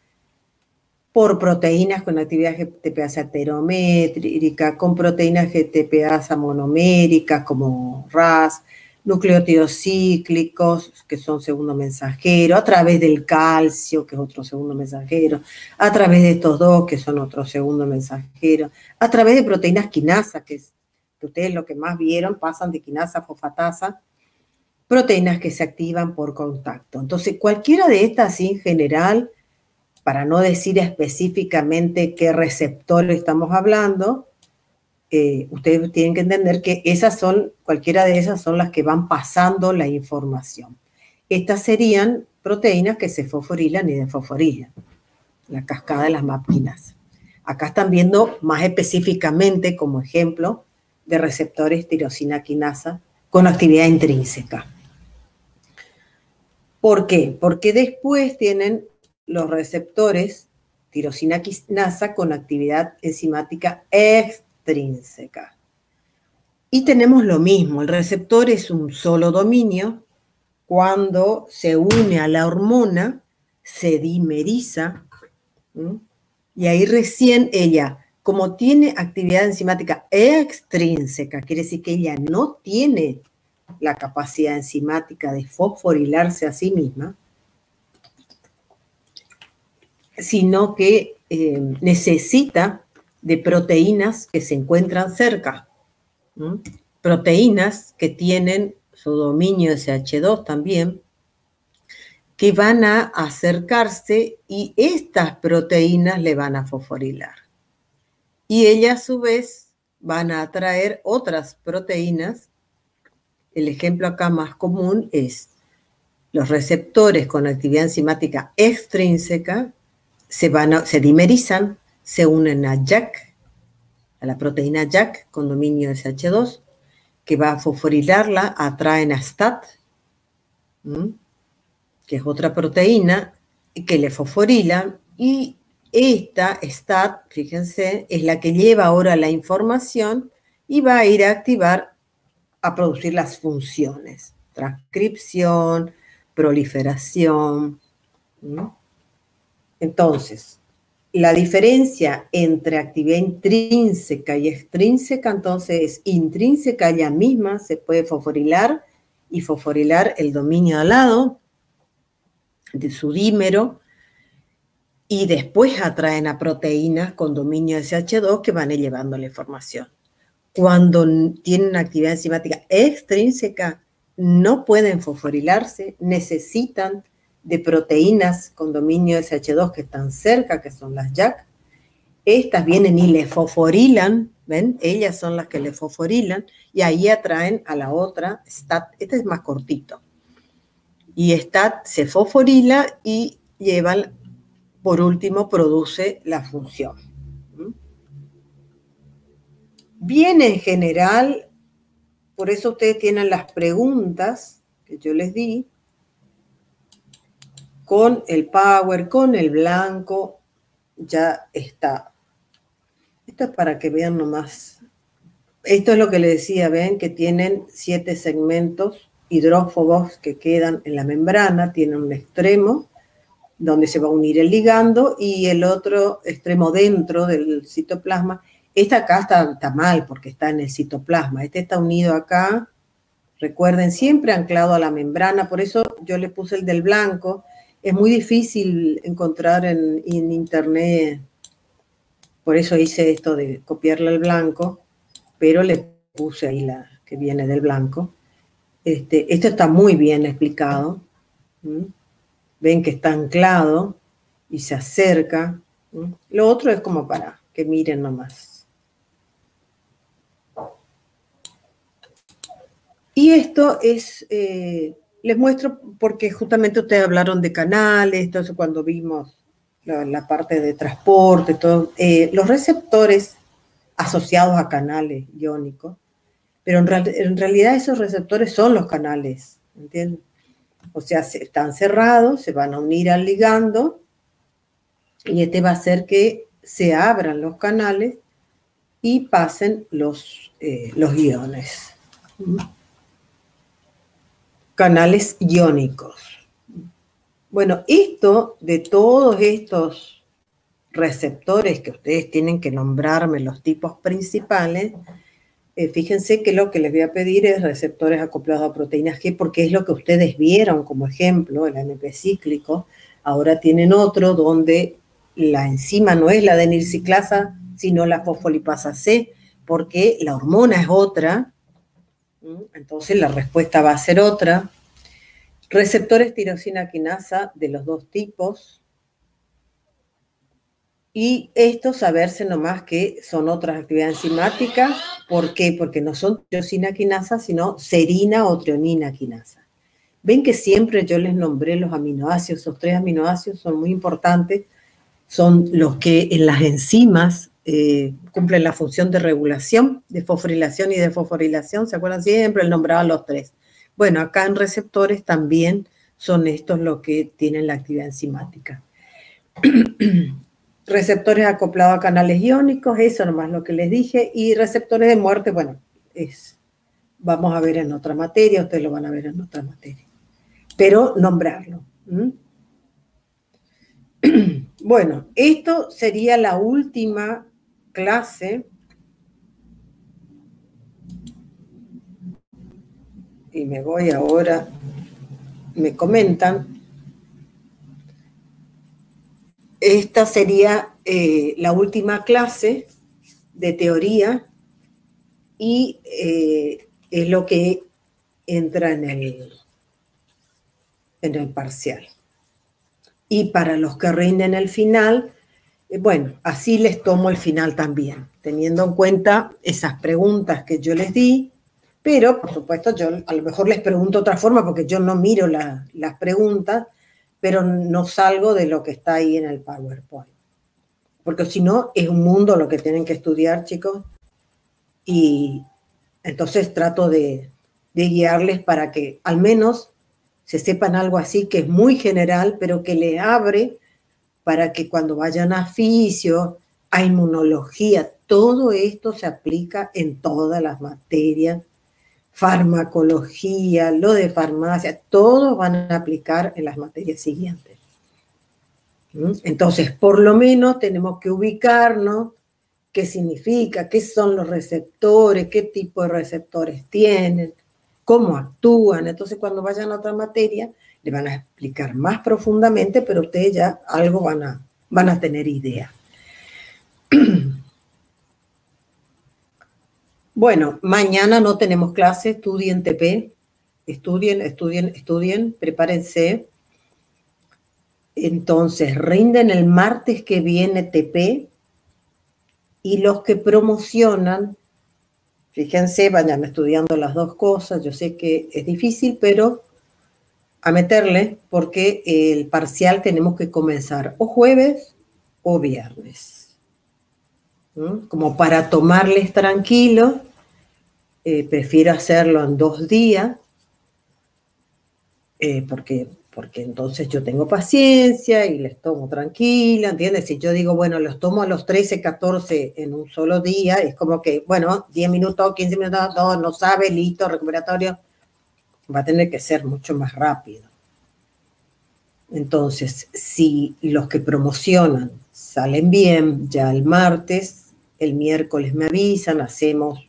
por proteínas con actividad GTPasa heterométrica, con proteínas GTPasa monoméricas como RAS, nucleótidos cíclicos, que son segundo mensajero, a través del calcio, que es otro segundo mensajero, a través de estos dos, que son otro segundo mensajero, a través de proteínas quinasa, que ustedes lo que más vieron, pasan de quinasa a fosfatasa, proteínas que se activan por contacto. Entonces, cualquiera de estas en general, para no decir específicamente qué receptor estamos hablando, ustedes tienen que entender que cualquiera de esas son las que van pasando la información. Estas serían proteínas que se fosforilan y desfosforilan, la cascada de las MAP quinasas. Acá están viendo más específicamente como ejemplo de receptores tirosina quinasa con actividad intrínseca. ¿Por qué? Porque después tienen los receptores tirosina quinasa con actividad enzimática extrínseca. Y tenemos lo mismo, el receptor es un solo dominio. Cuando se une a la hormona, se dimeriza, y ahí recién ella, como tiene actividad enzimática extrínseca, quiere decir que ella no tiene la capacidad enzimática de fosforilarse a sí misma, sino que necesita de proteínas que se encuentran cerca, proteínas que tienen su dominio SH2 también, que van a acercarse y estas proteínas le van a fosforilar. Y ellas a su vez van a atraer otras proteínas. El ejemplo acá más común es los receptores con actividad enzimática extrínseca se dimerizan, se unen a JAK, a la proteína JAK con dominio SH2, que va a fosforilarla, atraen a STAT, que es otra proteína que le fosforila, y esta STAT, fíjense, es la que lleva ahora la información y va a ir a activar, a producir las funciones, transcripción, proliferación. Entonces, la diferencia entre actividad intrínseca y extrínseca, entonces, es intrínseca ella misma, se puede fosforilar y fosforilar el dominio al lado de su dímero, y después atraen a proteínas con dominio SH2 que van llevando la información. Cuando tienen actividad enzimática extrínseca, no pueden fosforilarse, necesitan de proteínas con dominio SH2 que están cerca, que son las JAK. Estas vienen y le fosforilan, ¿ven? Ellas son las que le fosforilan y ahí atraen a la otra, STAT. Este es más cortito. Y STAT se fosforila y lleva, por último, produce la función. Bien, en general, por eso ustedes tienen las preguntas que yo les di, con el power, con el blanco, ya está. Esto es para que vean nomás. Esto es lo que les decía, ven que tienen 7 segmentos hidrófobos que quedan en la membrana, tienen un extremo donde se va a unir el ligando y el otro extremo dentro del citoplasma. Esta acá está mal porque está en el citoplasma. Este está unido acá, Recuerden, siempre anclado a la membrana, por eso yo le puse el del blanco. Es muy difícil encontrar en internet, por eso hice esto de copiarle el blanco, pero le puse ahí la que viene del blanco. Esto está muy bien explicado. Ven que está anclado y se acerca. Lo otro es como para que miren nomás. Y esto es, les muestro porque justamente ustedes hablaron de canales, entonces cuando vimos la parte de transporte, todo, los receptores asociados a canales iónicos, pero en realidad esos receptores son los canales, ¿entienden? O sea, están cerrados, se van a unir al ligando y va a hacer que se abran los canales y pasen los iones. Canales iónicos. Bueno, esto de todos estos receptores que ustedes tienen que nombrarme los tipos principales, fíjense que lo que les voy a pedir es receptores acoplados a proteínas G, porque es lo que ustedes vieron como ejemplo, el AMP cíclico. Ahora tienen otro donde la enzima no es la adenilciclasa, sino la fosfolipasa C, porque la hormona es otra, entonces la respuesta va a ser otra. Receptores tiroxina quinasa de los dos tipos. Y esto saberse nomás que son otras actividades enzimáticas. ¿Por qué? Porque no son tirosina quinasa, sino serina o treonina quinasa. Ven que siempre yo les nombré los aminoácidos, esos 3 aminoácidos son muy importantes, son los que en las enzimas cumplen la función de regulación, de fosforilación y desfosforilación, ¿se acuerdan? Siempre el nombraba los 3. Bueno, acá en receptores también son estos los que tienen la actividad enzimática. Receptores acoplados a canales iónicos, eso nomás lo que les dije, y receptores de muerte, bueno, vamos a ver en otra materia, ustedes lo van a ver en otra materia, pero nombrarlo. Bueno, esto sería la última clase, y me voy ahora, me comentan. Esta sería la última clase de teoría y es lo que entra en el parcial. Y para los que rinden el final, bueno, así les tomo el final también, teniendo en cuenta esas preguntas que yo les di, pero por supuesto yo a lo mejor les pregunto de otra forma porque yo no miro las preguntas, pero no salgo de lo que está ahí en el PowerPoint. Porque si no, es un mundo lo que tienen que estudiar, chicos. Y entonces trato de guiarles para que al menos se sepan algo así que es muy general, pero que les abre para que cuando vayan a fisio, a inmunología, todo esto se aplica en todas las materias. Farmacología, lo de farmacia, todos van a aplicar en las materias siguientes. Entonces, por lo menos tenemos que ubicarnos qué significa, qué son los receptores, qué tipo de receptores tienen, cómo actúan. Entonces, cuando vayan a otra materia, le van a explicar más profundamente, pero ustedes ya algo van a tener idea. Bueno, mañana no tenemos clase, estudien TP, estudien, prepárense. Entonces, rinden el martes que viene TP y los que promocionan, fíjense, vayan estudiando las dos cosas, yo sé que es difícil, pero a meterle porque el parcial tenemos que comenzar o jueves o viernes. Como para tomarles tranquilo, prefiero hacerlo en 2 días, porque entonces yo tengo paciencia y les tomo tranquila, ¿entiendes? Si yo digo, bueno, los tomo a los 13, 14 en un solo día, es como que, bueno, 10 minutos, 15 minutos, todo, no sabe, listo, recuperatorio, va a tener que ser mucho más rápido. Entonces, si los que promocionan salen bien, ya el martes, el miércoles me avisan, hacemos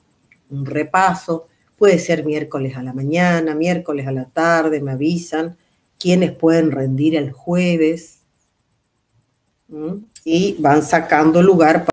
un repaso, Puede ser miércoles a la mañana, miércoles a la tarde, me avisan quiénes pueden rendir el jueves. Y van sacando lugar